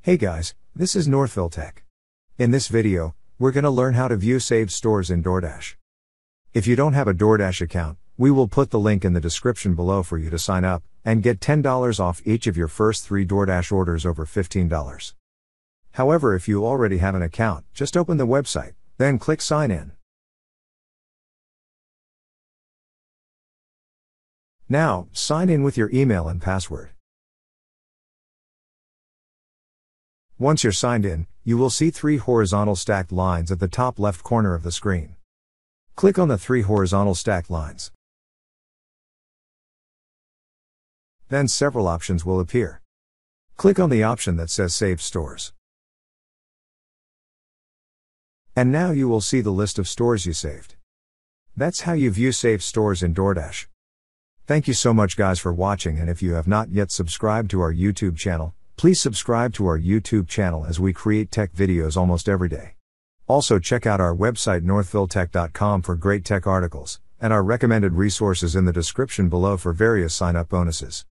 Hey guys, this is Northville Tech. In this video, we're going to learn how to view saved stores in DoorDash. If you don't have a DoorDash account, we will put the link in the description below for you to sign up and get $10 off each of your first 3 DoorDash orders over $15. However, if you already have an account, just open the website, then click Sign In. Now, sign in with your email and password. Once you're signed in, you will see 3 horizontal stacked lines at the top left corner of the screen. Click on the 3 horizontal stacked lines. Then several options will appear. Click on the option that says Saved Stores. And now you will see the list of stores you saved. That's how you view saved stores in DoorDash. Thank you so much guys for watching, and if you have not yet subscribed to our YouTube channel, please subscribe to our YouTube channel as we create tech videos almost every day. Also check out our website northvilletech.com for great tech articles, and our recommended resources in the description below for various sign-up bonuses.